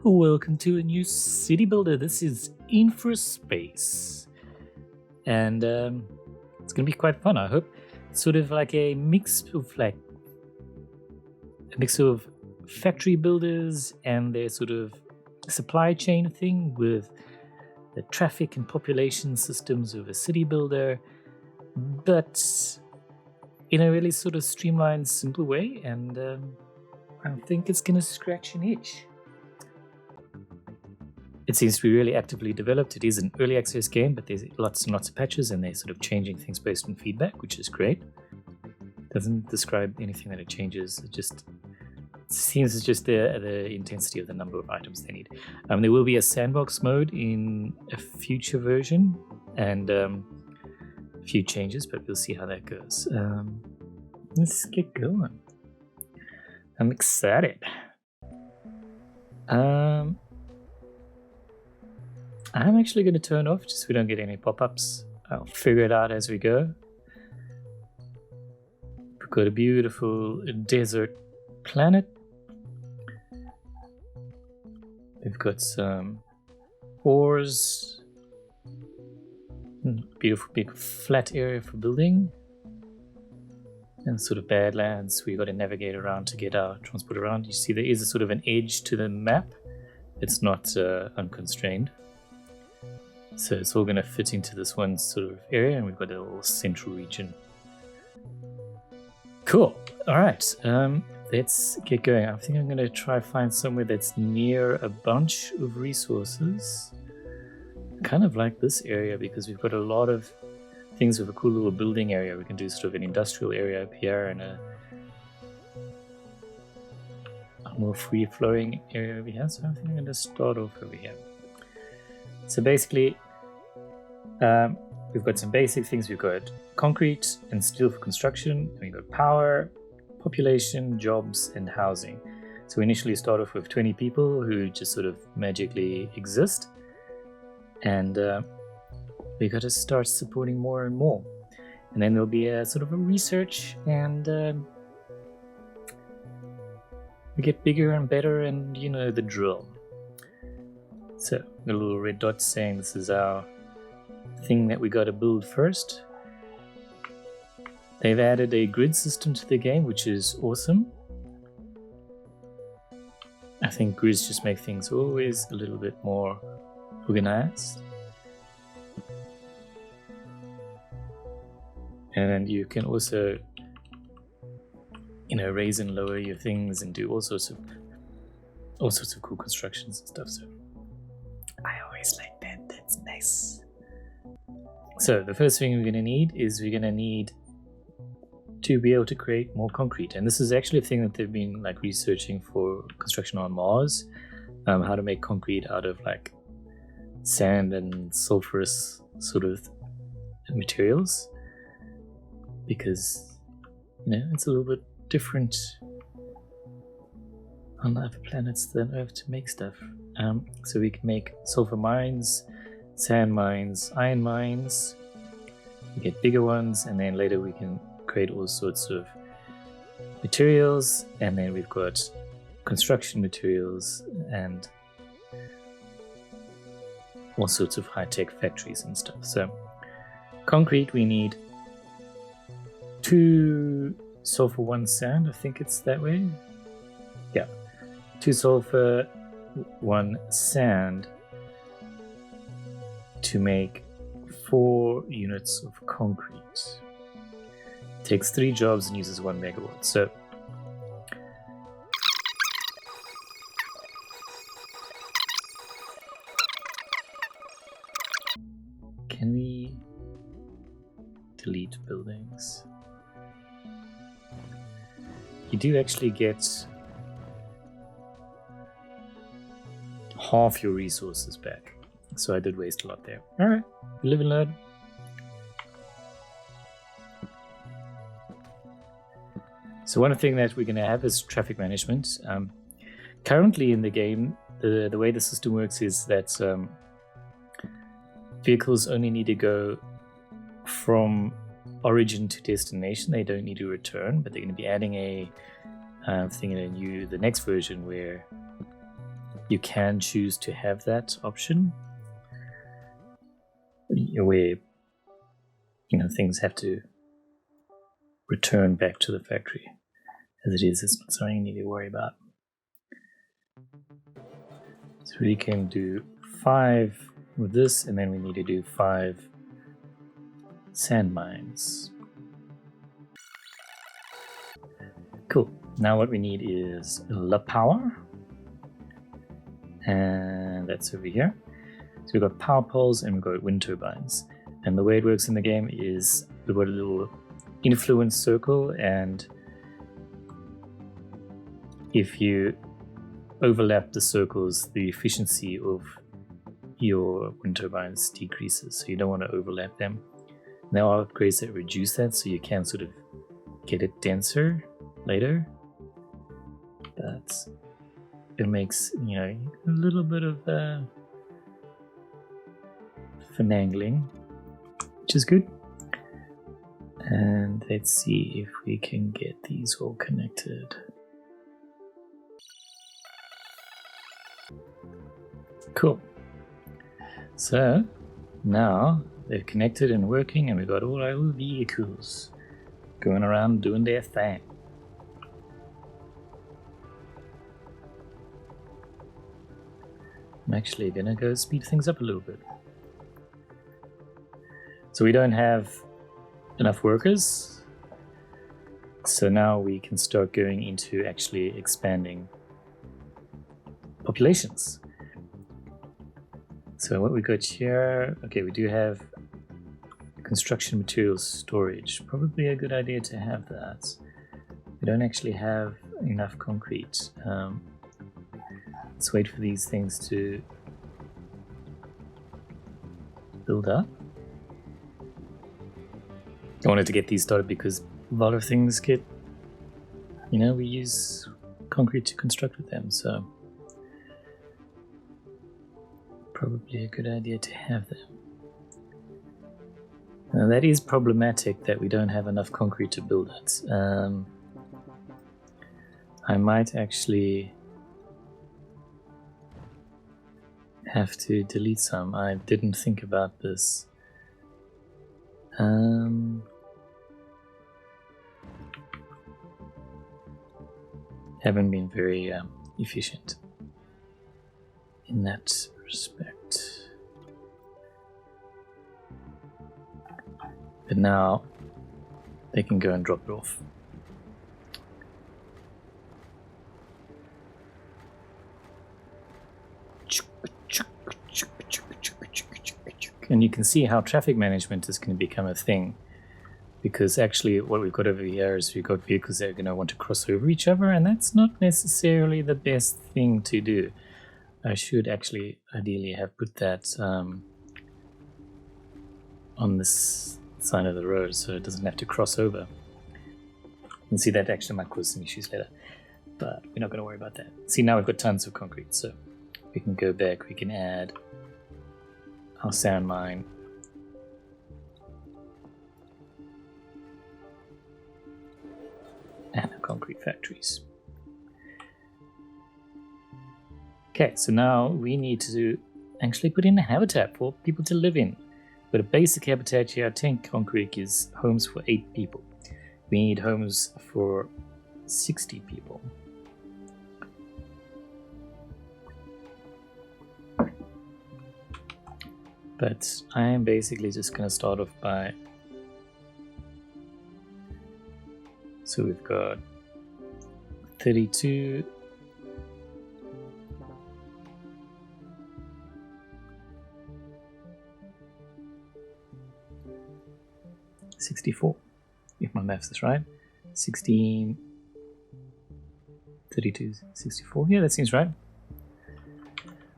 Welcome to a new city builder. This is Infraspace, and it's gonna be quite fun. I hope. It's sort of like a mix of factory builders and their sort of supply chain thing with the traffic and population systems of a city builder, but in a really sort of streamlined, simple way. And I think it's gonna scratch an itch. It seems to be really actively developed. It is an early access game, but there's lots and lots of patches, and they're sort of changing things based on feedback, which is great. Doesn't describe anything that it changes. It just seems it's just the intensity of the number of items they need. There will be a sandbox mode in a future version, and a few changes, but we'll see how that goes. Let's get going. I'm excited. I'm actually going to turn off just so we don't get any pop-ups. I'll figure it out as we go. We've got a beautiful desert planet. We've got some ores. Beautiful big flat area for building. And sort of badlands. We've got to navigate around to get our transport around. You see there is a sort of an edge to the map. It's not unconstrained. So it's all going to fit into this one sort of area, and we've got a little central region. Cool. All right. Let's get going. I think I'm going to try find somewhere that's near a bunch of resources. Kind of like this area because we've got a lot of things with a cool little building area. We can do sort of an industrial area up here and a more free-flowing area over here. So I think I'm going to start off over here. So basically, we've got some basic things. We've got concrete and steel for construction, and we've got power, population, jobs, and housing. So we initially start off with 20 people who just sort of magically exist, and we got to start supporting more and more. And then there'll be a sort of a research, and we get bigger and better, and you know the drill. So the little red dot saying this is our thing that we got to build first. They've added a grid system to the game, which is awesome. I think grids just make things always a little bit more organized. And you can also, raise and lower your things and do all sorts of cool constructions and stuff. So I always like that. That's nice. So the first thing we're going to need is to be able to create more concrete. And this is actually a thing that they've been researching for construction on Mars, how to make concrete out of sand and sulfurous sort of materials, because it's a little bit different on other planets than Earth to make stuff. So we can make sulfur mines, sand mines, iron mines. We get bigger ones, and then later we can create all sorts of materials, and then we've got construction materials and all sorts of high-tech factories and stuff. So concrete, we need 2 sulfur, 1 sand. I think it's that way. Yeah, 2 sulfur, 1 sand to make 4 units of concrete. Takes 3 jobs and uses 1 megawatt. So can we delete buildings? You do actually get half your resources back. So I did waste a lot there. Alright, live and learn. So one thing that we're going to have is traffic management. Currently in the game, the way the system works is that vehicles only need to go from origin to destination. They don't need to return, but they're going to be adding a thing in the next version where you can choose to have that option where things have to return back to the factory. As it is, it's not something you need to worry about. So we can do 5 with this, and then we need to do 5 sand mines. Cool. Now what we need is la power, and that's over here. So we've got power poles and we've got wind turbines. And the way it works in the game is we've got a little influence circle, and if you overlap the circles, the efficiency of your wind turbines decreases. So you don't want to overlap them. There are upgrades that reduce that, so you can sort of get it denser later. But it makes, a little bit of finagling, which is good. And let's see if we can get these all connected. Cool. So now they're connected and working, and we've got all our vehicles going around doing their thing. I'm actually gonna go speed things up a little bit. So we don't have enough workers, so now we can start going into actually expanding populations. So what we got here, okay, we do have construction materials storage. Probably a good idea to have that. We don't actually have enough concrete. Let's wait for these things to build up. I wanted to get these started because a lot of things get, we use concrete to construct with them, so probably a good idea to have them. Now that is problematic that we don't have enough concrete to build it. I might actually have to delete some. I didn't think about this. Haven't been very efficient in that respect. But now they can go and drop it off. And you can see how traffic management is going to become a thing, because actually what we've got over here is we've got vehicles that are going to want to cross over each other, and that's not necessarily the best thing to do. I should actually ideally have put that on this side of the road so it doesn't have to cross over. You can see that actually might cause some issues later, but we're not going to worry about that. See, now we've got tons of concrete, so we can go back, we can add our sand mine. And our concrete factories. Okay, so now we need to actually put in a habitat for people to live in. But a basic habitat here, 10 concrete is homes for 8 people. We need homes for 60 people. But I am basically just going to start off by... So we've got 32. $64, if my maths is right. 16, 32, 64. Yeah, that seems right.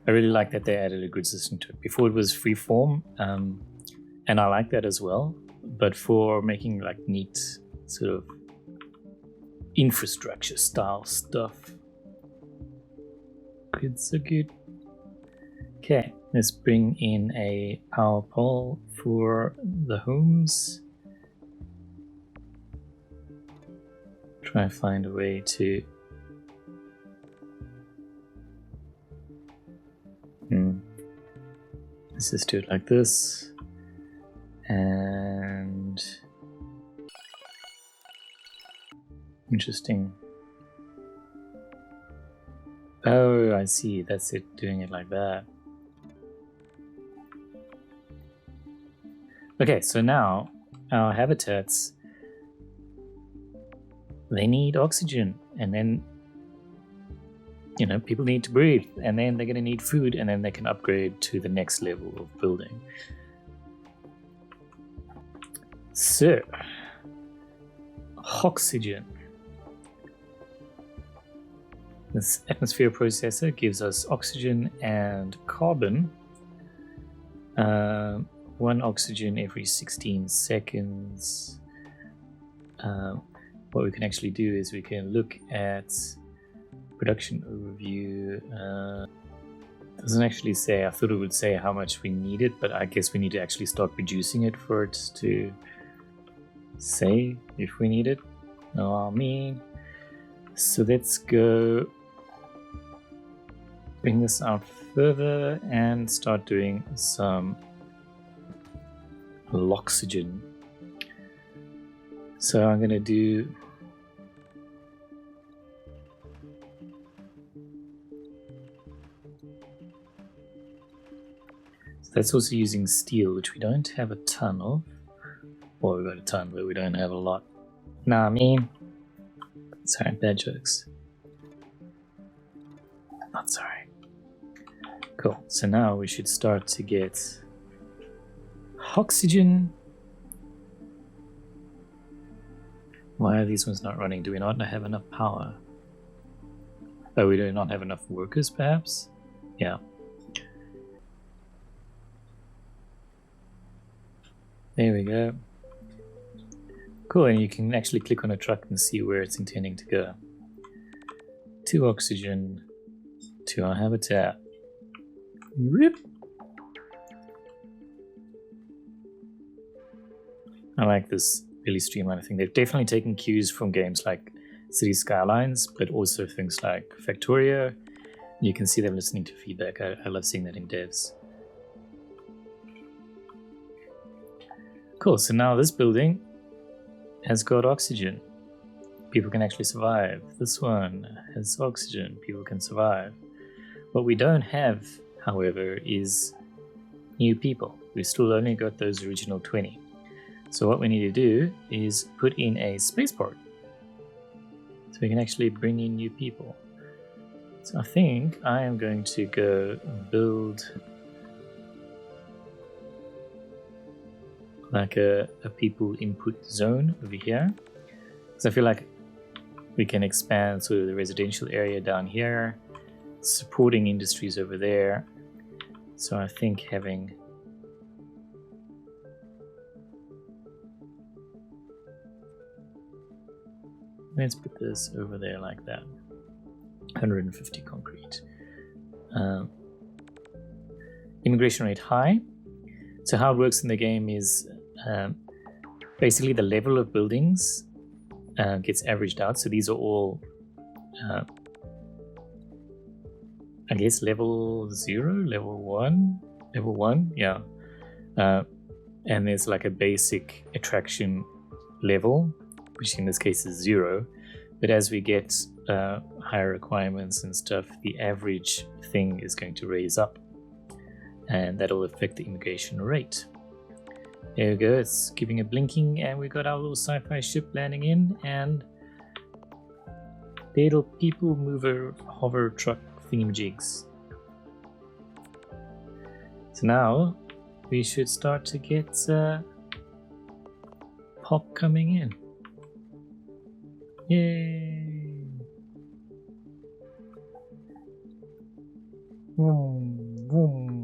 I really like that they added a grid system to it. Before it was free form, and I like that as well. But for making like neat sort of infrastructure style stuff, grids are good. Okay, let's bring in a power pole for the homes. Try and find a way to Let's just do it like this. And interesting. Oh, I see. That's it, doing it like that. Okay, so now our habitats, they need oxygen, and then, you know, people need to breathe, and then they're going to need food, and then they can upgrade to the next level of building. So, oxygen. This atmosphere processor gives us oxygen and carbon. 1 oxygen every 16 seconds. What we can actually do is we can look at production overview. Doesn't actually say. I thought it would say how much we need it, but I guess we need to actually start producing it for it to say if we need it. No, I mean. So let's go bring this out further and start doing some oxygen. So I'm gonna do that's also using steel, which we don't have a ton of. Well, we've got a ton, but we don't have a lot. Nah, I mean, sorry, bad jokes. Not sorry. Cool. So now we should start to get oxygen. Why are these ones not running? Do we not have enough power? Oh, we do not have enough workers, perhaps? Yeah. There we go. Cool, and you can actually click on a truck and see where it's intending to go. 2 oxygen to our habitat. Rip. I like this really streamlined thing. They've definitely taken cues from games like City Skylines, but also things like Factorio. You can see them listening to feedback. I love seeing that in devs. Cool, so now this building has got oxygen. People can actually survive. This one has oxygen. People can survive. What we don't have, however, is new people. We've still only got those original 20. So what we need to do is put in a spaceport, so we can actually bring in new people. So I think I am going to go build like a people input zone over here. So I feel like we can expand sort of the residential area down here, supporting industries over there. So I think having let's put this over there like that. 150 concrete. Immigration rate high. So how it works in the game is basically the level of buildings gets averaged out. So these are all, I guess, level 0, level 1, yeah. And there's like a basic attraction level, which in this case is 0. But as we get higher requirements and stuff, the average thing is going to raise up, and that'll affect the immigration rate. There we go, it's giving a blinking, and we got our little sci-fi ship landing in, and little people mover hover truck thingamajigs. So now we should start to get pop coming in. Yay! Vroom, vroom.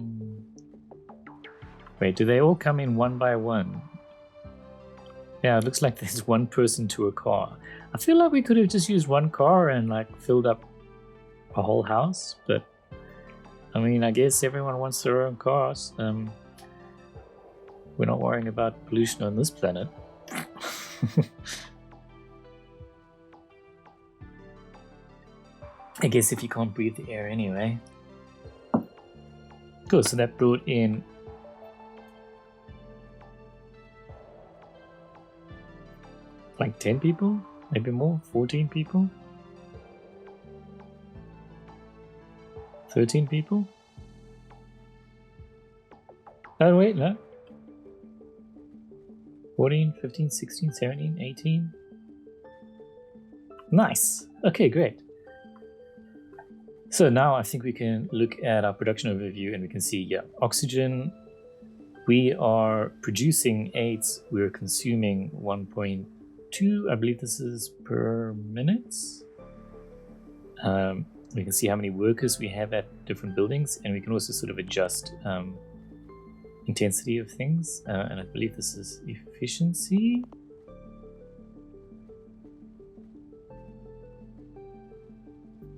Wait, do they all come in one by one? Yeah, it looks like there's one person to a car. I feel like we could have just used one car and like filled up a whole house, but I mean, I guess everyone wants their own cars. We're not worrying about pollution on this planet. I guess if you can't breathe the air anyway. Cool, so that brought in like 10 people, maybe more, 14 people, 13 people. Oh wait, no. 14, 15, 16, 17, 18. Nice. Okay, great. So now I think we can look at our production overview and we can see, yeah, oxygen, we are producing 8, we're consuming 1.2, I believe this is per minute. We can see how many workers we have at different buildings, and we can also sort of adjust intensity of things, and I believe this is efficiency.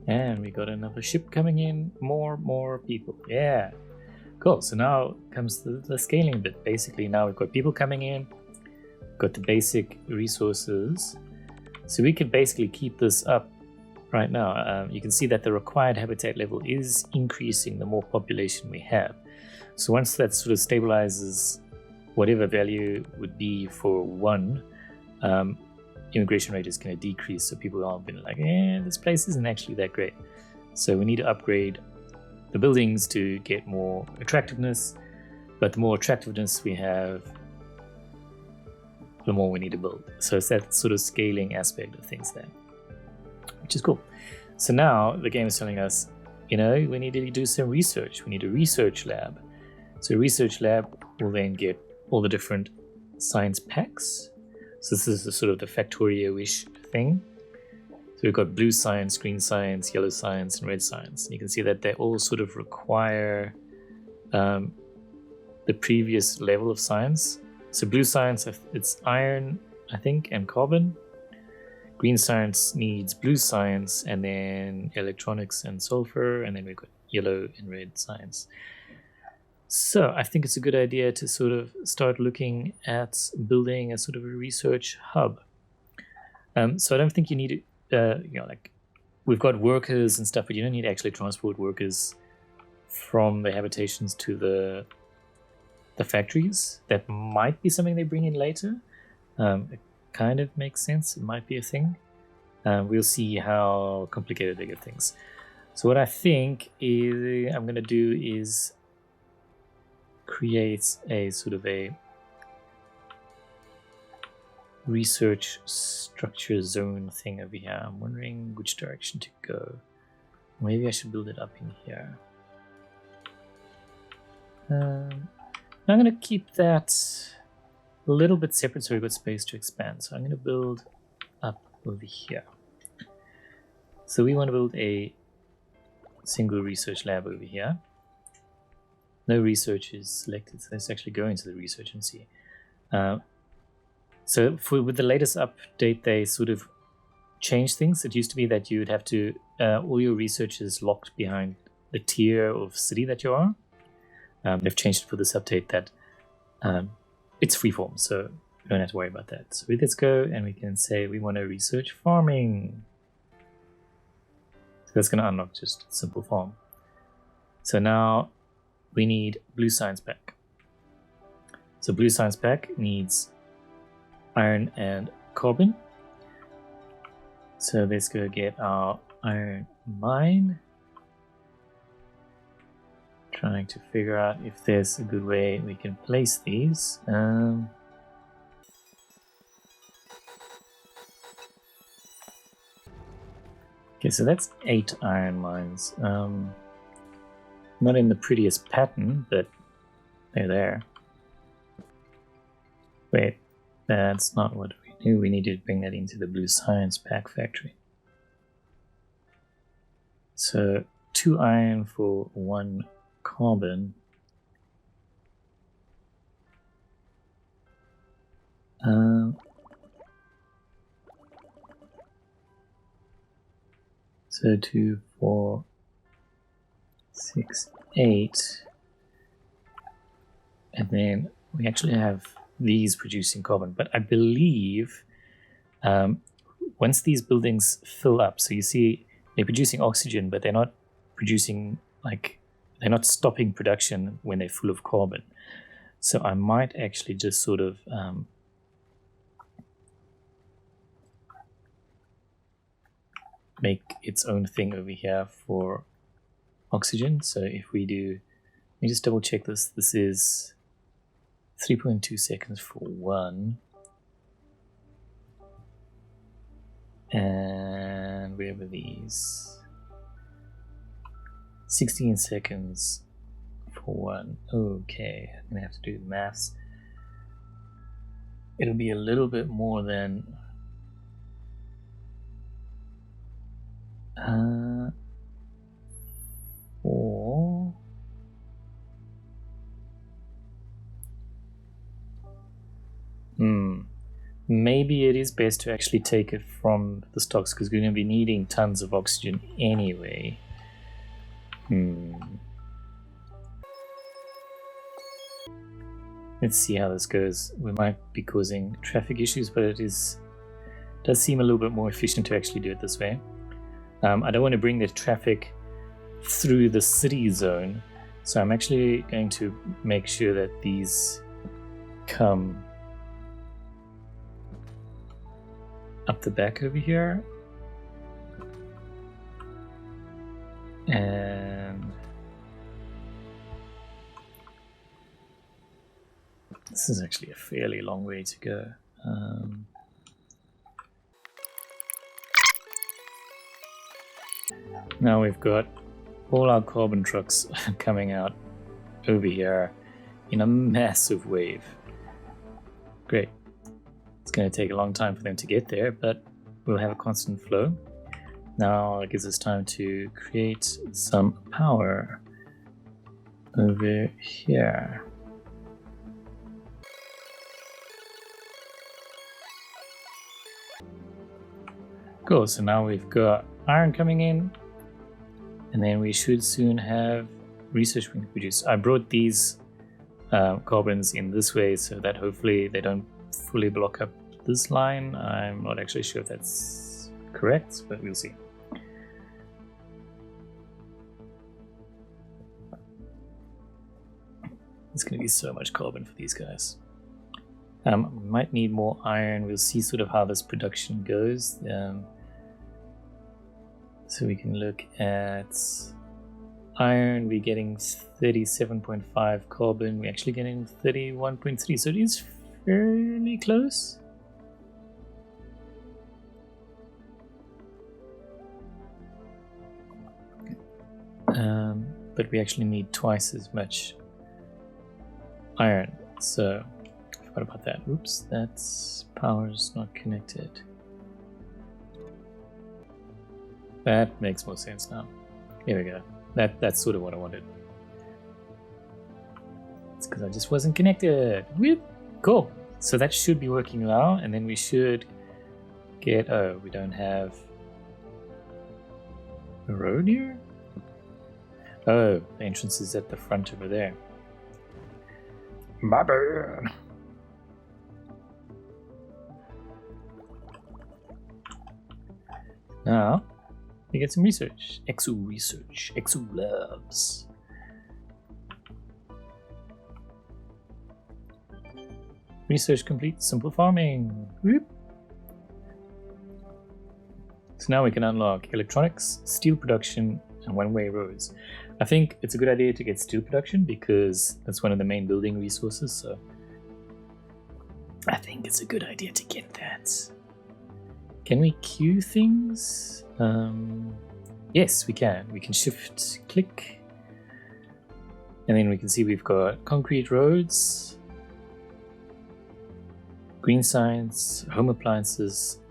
And we got another ship coming in, more people. Yeah, cool. So now comes the scaling bit. Basically now we've got people coming in, got the basic resources. So we can basically keep this up right now. You can see that the required habitat level is increasing the more population we have. So once that sort of stabilizes whatever value would be for 1, immigration rate is going to decrease, so people aren't been like, this place isn't actually that great. So we need to upgrade the buildings to get more attractiveness, but the more attractiveness we have, the more we need to build. So it's that sort of scaling aspect of things there, which is cool. So now the game is telling us, we need to do some research. We need a research lab. So a research lab will then get all the different science packs. So this is the sort of the Factorio-ish thing. So we've got blue science, green science, yellow science, and red science. And you can see that they all sort of require the previous level of science. So blue science, it's iron, I think, and carbon. Green science needs blue science, and then electronics and sulfur, and then we've got yellow and red science. So I think it's a good idea to sort of start looking at building a sort of a research hub. So I don't think you need to, like we've got workers and stuff, but you don't need to actually transport workers from the habitations to the factories. That might be something they bring in later. It kind of makes sense. It might be a thing. We'll see how complicated they get things. So what I think I'm going to do is create a sort of a research structure zone thing over here. I'm wondering which direction to go. Maybe I should build it up in here. I'm going to keep that a little bit separate so we've got space to expand. So I'm going to build up over here. So we want to build a single research lab over here. No research is selected, so let's actually go into the research and see. So with the latest update, they sort of changed things. It used to be that you'd have to, all your research is locked behind the tier of city that you are. They've changed it for this update that it's freeform, so we don't have to worry about that. So let's go and we can say we want to research farming. So that's going to unlock just a simple farm. So now we need blue science pack. So blue science pack needs iron and carbon. So let's go get our iron mine. Trying to figure out if there's a good way we can place these. Okay, so that's 8 iron mines. Not in the prettiest pattern, but they're there. Wait, that's not what we do. We need to bring that into the blue science pack factory. So 2 iron for 1 carbon. So 2, 4, 6, 8. And then we actually have these producing carbon. But I believe once these buildings fill up, so you see they're producing oxygen, but they're not producing, like, they're not stopping production when they're full of carbon. So I might actually just sort of make its own thing over here for oxygen. So if we do, let me just double check this. This is 3.2 seconds for one. And where were these? 16 seconds for one. Okay, I'm gonna have to do the maths. It'll be a little bit more than 4. Maybe it is best to actually take it from the stocks because we're going to be needing tons of oxygen anyway. Let's see how this goes. We might be causing traffic issues, but it does seem a little bit more efficient to actually do it this way. I don't want to bring the traffic through the city zone, so I'm actually going to make sure that these come up the back over here, and this is actually a fairly long way to go. Now we've got all our carbon trucks coming out over here in a massive wave. Great. It's going to take a long time for them to get there, but we'll have a constant flow. Now it gives us time to create some power over here. Cool, so now we've got iron coming in, and then we should soon have research being produced. I brought these carbons in this way so that hopefully they don't fully block up this line. I'm not actually sure if that's correct, but we'll see. It's going to be so much carbon for these guys. We might need more iron. We'll see sort of how this production goes. So we can look at iron. We're getting 37.5 carbon. We're actually getting 31.3. So it is fairly close. But we actually need twice as much iron. So I forgot about that. Oops, that's power's not connected. That makes more sense now. Here we go. That's sort of what I wanted. It's because I just wasn't connected. Whoop. Cool. So that should be working now, and then we should get... Oh, we don't have a road here? Oh, the entrance is at the front over there. My bad. Now, we get some research. Exo research. Exo labs. Research complete. Simple farming. Whoop. So now we can unlock electronics, steel production, and one-way roads. I think it's a good idea to get steel production because that's one of the main building resources, so I think it's a good idea to get that. Can we queue things? Yes, we can. We can shift click, and then we can see we've got concrete roads, green signs, home appliances,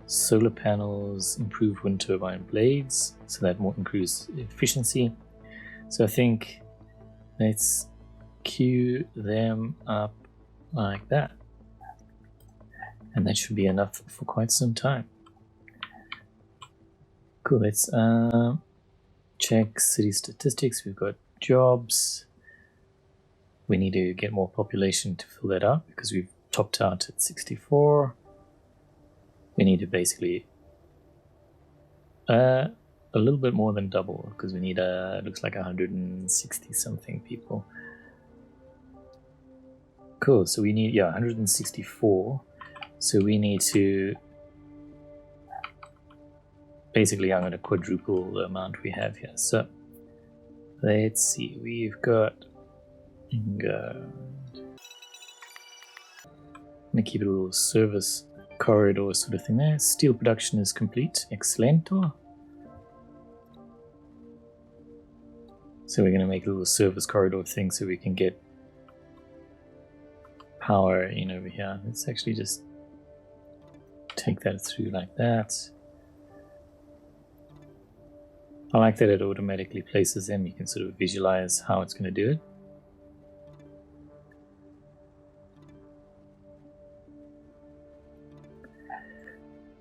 solar panels, improved wind turbine blades, so that more improves efficiency. So I think let's queue them up like that. And that should be enough for quite some time. Cool, let's check city statistics. We've got jobs. We need to get more population to fill that out because we've topped out at 64. We need to basically a little bit more than double because we need it looks like 160 something people. Cool, so we need 164. So we need to basically I'm going to quadruple the amount we have here. So let's see, we've got I'm going to keep it a little service corridor sort of thing there. Steel production is complete. Excelente. So we're going to make a little service corridor thing so we can get power in over here. Let's actually just take that through like that. I like that it automatically places them. You can sort of visualize how it's going to do it.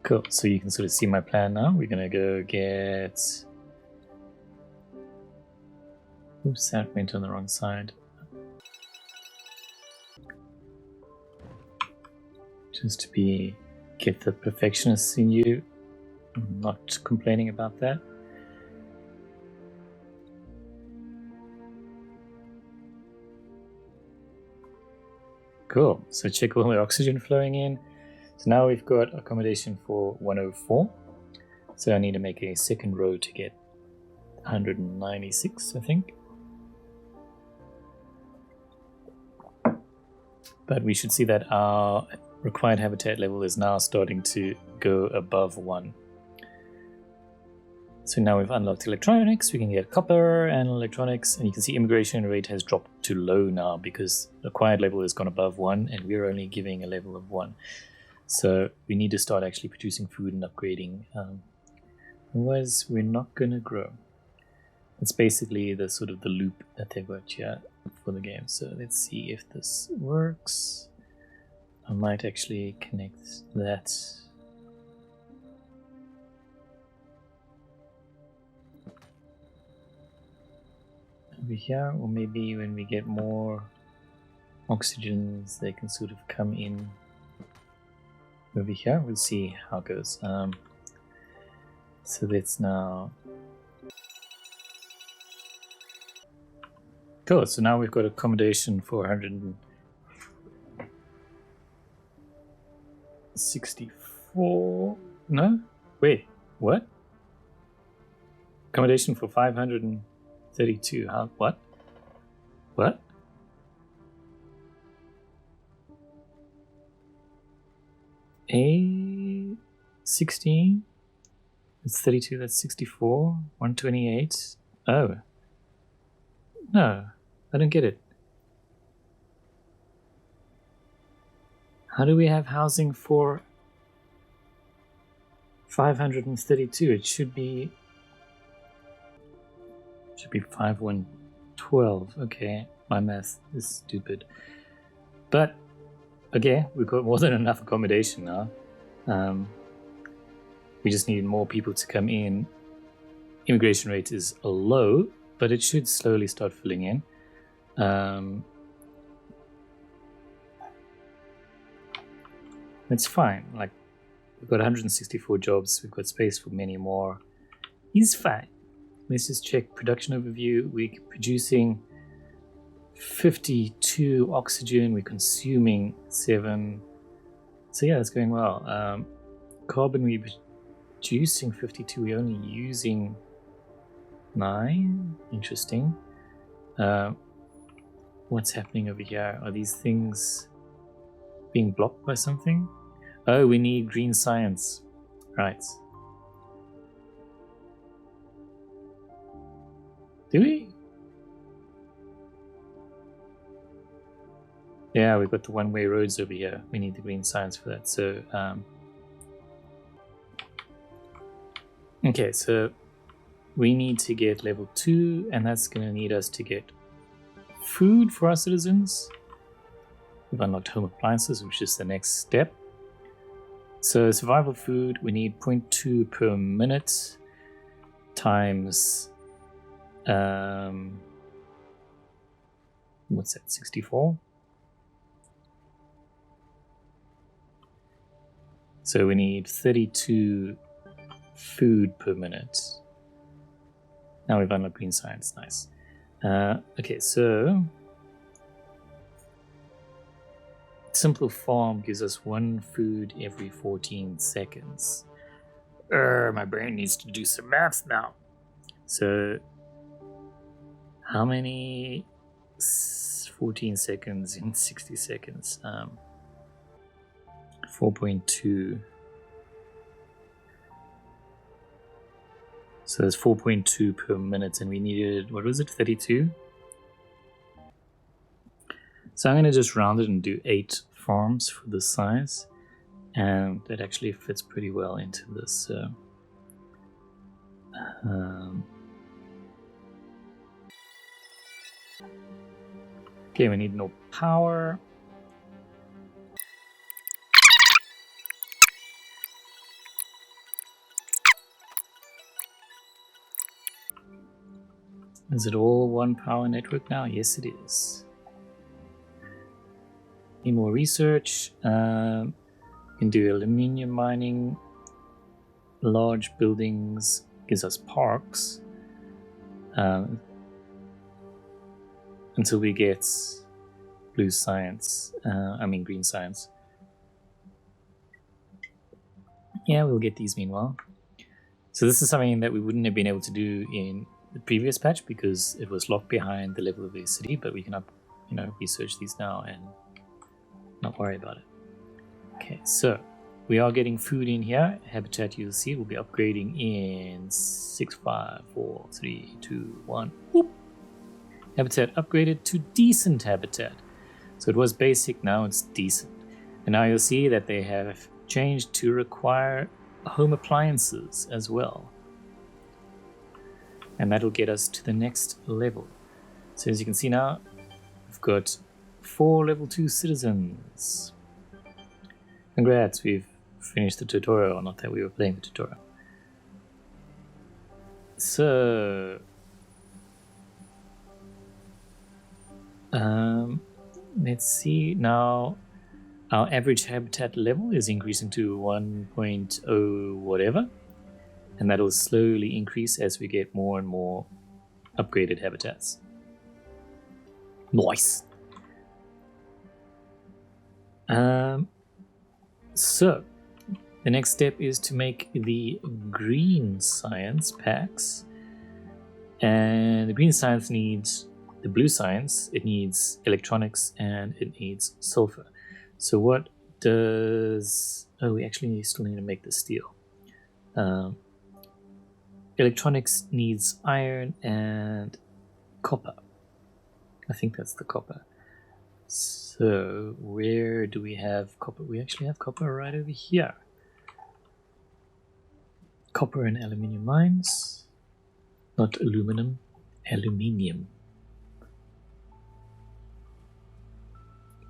Cool, so you can sort of see my plan now. We're going to go get... Oops, that went on the wrong side. Just to get the perfectionists in you. I'm not complaining about that. Cool, so check all the oxygen flowing in. So now we've got accommodation for 104. So I need to make a second row to get 196, I think. But we should see that our required habitat level is now starting to go above 1. So now we've unlocked electronics, we can get copper and electronics, and you can see immigration rate has dropped to low now because the required level has gone above 1 and we're only giving a level of 1. So we need to start actually producing food and upgrading. Otherwise, we're not going to grow. It's basically the sort of the loop that they've got here for the game. So let's see if this works. I might actually connect that. Over here, or maybe when we get more oxygens, they can sort of come in over here. We'll see how it goes. So let's now... Cool, so now we've got accommodation for 164. No? Wait, what? Accommodation for 532. How? What? What? A 16? That's 32, that's 64. 128. Oh. No, I don't get it. How do we have housing for 532? It should be 5112. Okay, my math is stupid. But okay, we've got more than enough accommodation now. We just need more people to come in. Immigration rate is low, but it should slowly start filling in. It's fine. Like, we've got 164 jobs. We've got space for many more. It's fine. Let's just check production overview. We're producing 52 oxygen. We're consuming 7. So yeah, it's going well. Carbon, we're producing 52. We're only using 9. Interesting. What's happening over here? Are these things being blocked by something? Oh, we need green science. Right. Do we? Yeah, we've got the one-way roads over here. We need the green science for that. So, okay, so we need to get level 2, and that's going to need us to get food for our citizens. We've unlocked home appliances, which is the next step. So survival food, we need 0.2 per minute times, what's that, 64? So we need 32 food per minute. Now we've unlocked green science, nice. Okay, so simple farm gives us 1 food every 14 seconds. My brain needs to do some maths now. So, how many 14 seconds in 60 seconds? 4.2. So it's 4.2 per minute, and we needed, what was it, 32? So I'm going to just round it and do 8 farms for this size, and that actually fits pretty well into this. Okay, we need no power. Is it all one power network now? Yes, it is. Need more research. We can do aluminium mining. Large buildings gives us parks. Until we get blue science. Green science. Yeah, we'll get these meanwhile. So this is something that we wouldn't have been able to do in the previous patch because it was locked behind the level of the city, but we can research these now and not worry about it. Okay, so we are getting food in here. Habitat, you'll see, will be upgrading in 6, 5, 4, 3, 2, 1. Whoop. Habitat upgraded to decent habitat. So it was basic, now it's decent. And now you'll see that they have changed to require home appliances as well. And that'll get us to the next level. So as you can see now, we've got 4 level 2 citizens. Congrats, we've finished the tutorial. Not that we were playing the tutorial. So let's see now. Our average habitat level is increasing to 1.0 whatever, and that'll slowly increase as we get more and more upgraded habitats. Nice. So the next step is to make the green science packs, and the green science needs the blue science, it needs electronics, and it needs sulfur. So what does... Oh, we actually still need to make the steel. Electronics needs iron and copper. I think that's the copper. So where do we have copper? We actually have copper right over here. Copper and aluminium mines. Not aluminum, aluminium.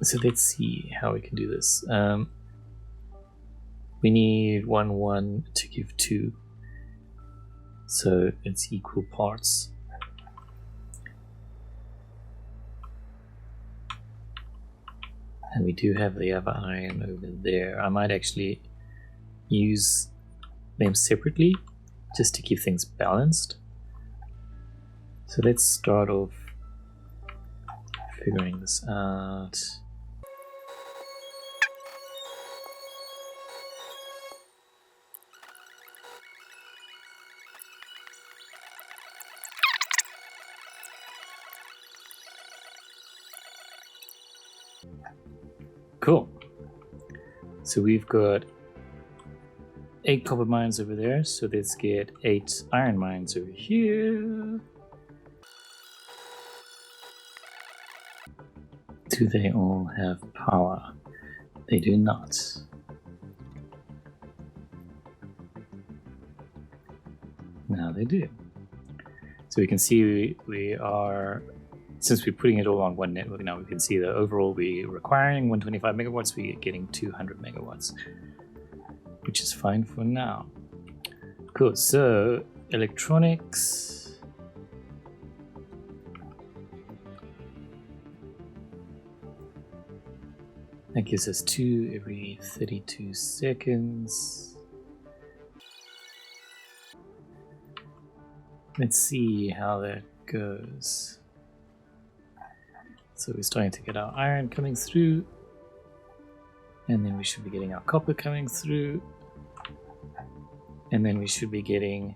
So let's see how we can do this. We need 1, 1 to give 2. So it's equal parts. And we do have the other iron over there. I might actually use them separately just to keep things balanced. So let's start off figuring this out. Cool. So we've got 8 copper mines over there, so let's get 8 iron mines over here. Do they all have power? They do not. Now they do. So we can see we are, since we're putting it all on one network now, we can see that overall we're requiring 125 megawatts, we're getting 200 megawatts, which is fine for now. Cool, so electronics. That gives us 2 every 32 seconds. Let's see how that goes. So we're starting to get our iron coming through, and then we should be getting our copper coming through. And then we should be getting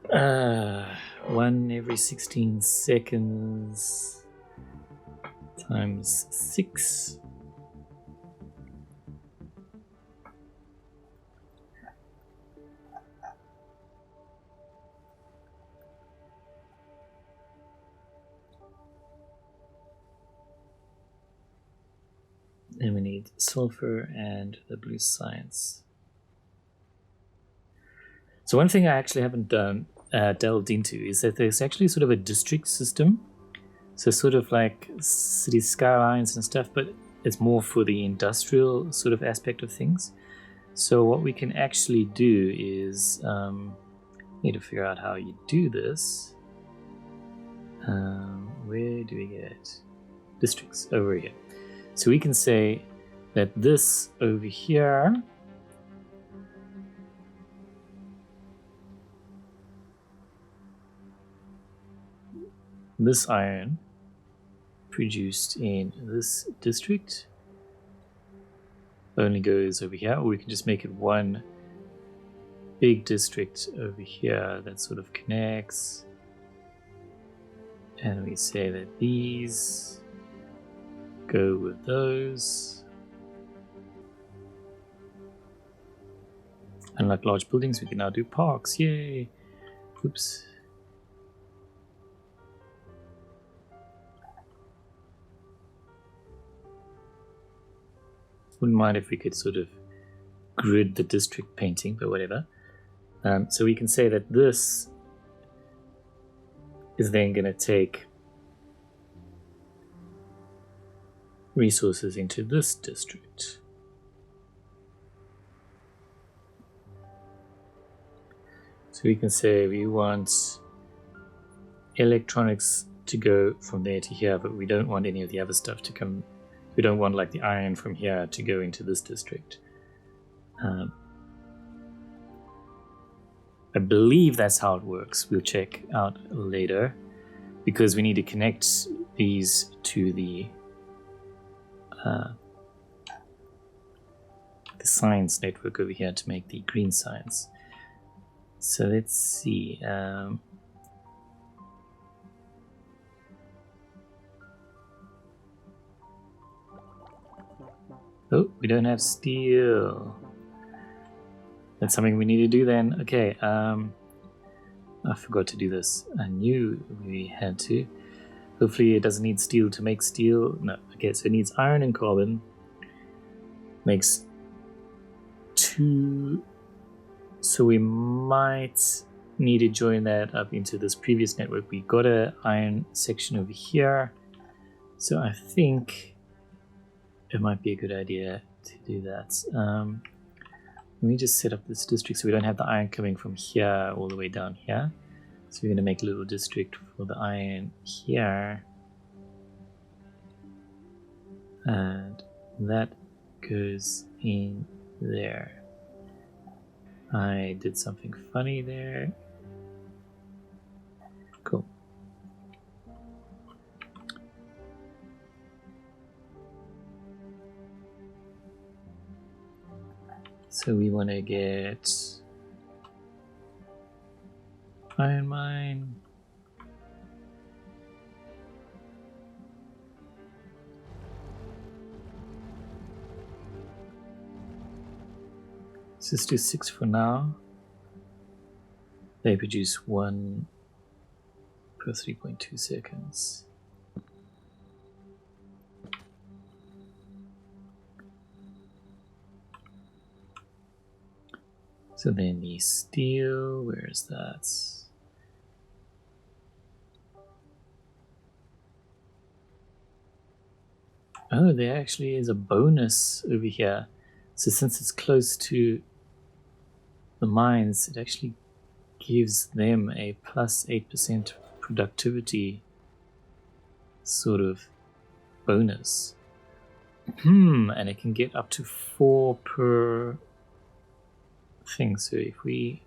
1 every 16 seconds times 6. And we need sulfur and the blue science. So one thing I actually haven't delved into is that there's actually sort of a district system. So sort of like city skylines and stuff, but it's more for the industrial sort of aspect of things. So what we can actually do is need to figure out how you do this. Where do we get districts? Over here. So we can say that this over here this iron produced in this district only goes over here, or we can just make it one big district over here that sort of connects, and we say that these go with those. Unlike large buildings, we can now do parks. Yay! Oops. Wouldn't mind if we could sort of grid the district painting, but whatever. So we can say that this is then going to take resources into this district. So we can say we want electronics to go from there to here, but we don't want any of the other stuff to come. We don't want like the iron from here to go into this district. I believe that's how it works. We'll check out later, because we need to connect these to the science network over here to make the green science. So let's see. Oh, we don't have steel. That's something we need to do then. Okay, I forgot to do this. I knew we had to. Hopefully it doesn't need steel to make steel. No, okay, so it needs iron and carbon. Makes 2. So we might need to join that up into this previous network. We got an iron section over here. So I think it might be a good idea to do that. Let me just set up this district so we don't have the iron coming from here all the way down here. So we're going to make a little district for the iron here. And that goes in there. I did something funny there. Cool. So we want to get iron mine. Let's just do 6 for now. They produce 1 per 3.2 seconds. So then the steel, where is that? Oh, there actually is a bonus over here. So since it's close to the mines, it actually gives them a plus 8% productivity sort of bonus. And it can get up to 4 per thing. So if we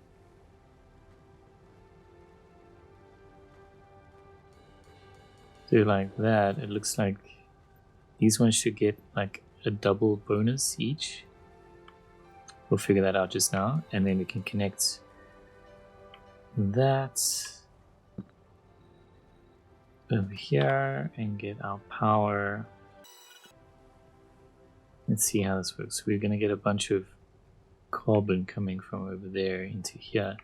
do like that, it looks like these ones should get like a double bonus each. We'll figure that out just now, and then we can connect that over here and get our power. Let's see how this works. We're going to get a bunch of carbon coming from over there into here.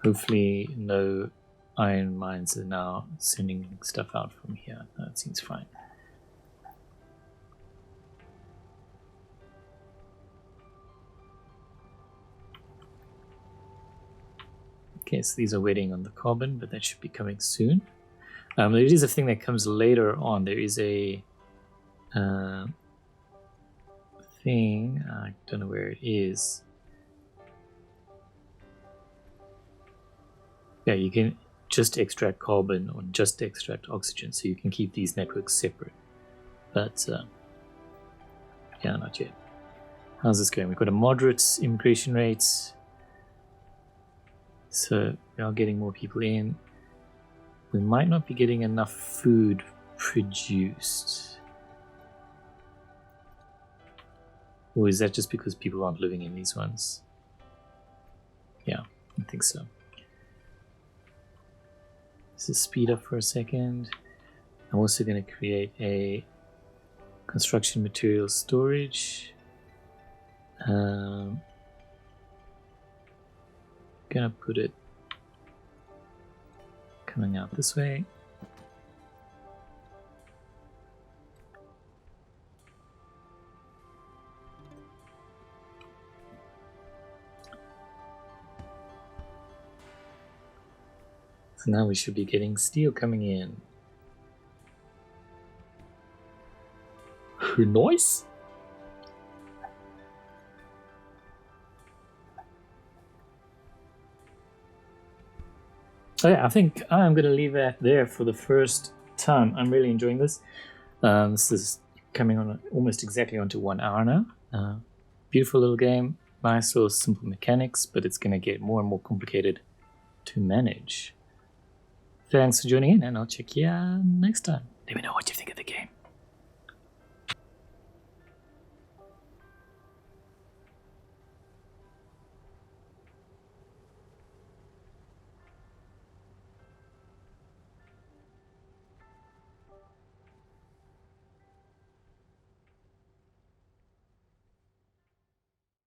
Hopefully no iron mines are now sending stuff out from here. That seems fine. Okay, so these are waiting on the carbon, but that should be coming soon. There is a thing that comes later on. There is a thing, I don't know where it is. Yeah, you can just extract carbon or just extract oxygen, so you can keep these networks separate. But yeah, not yet. How's this going? We've got a moderate immigration rate, so we are getting more people in. We might not be getting enough food produced. Or is that just because people aren't living in these ones? Yeah, I think so. Let's just speed up for a second. I'm also going to create a construction material storage. Gonna put it coming out this way. So now we should be getting steel coming in. Nice. So yeah, I think I'm going to leave that there for the first time. I'm really enjoying this. This is coming on almost exactly onto 1 hour now. Beautiful little game, nice little simple mechanics, but it's going to get more and more complicated to manage. Thanks for joining in, and I'll check you next time. Let me know what you think of the game.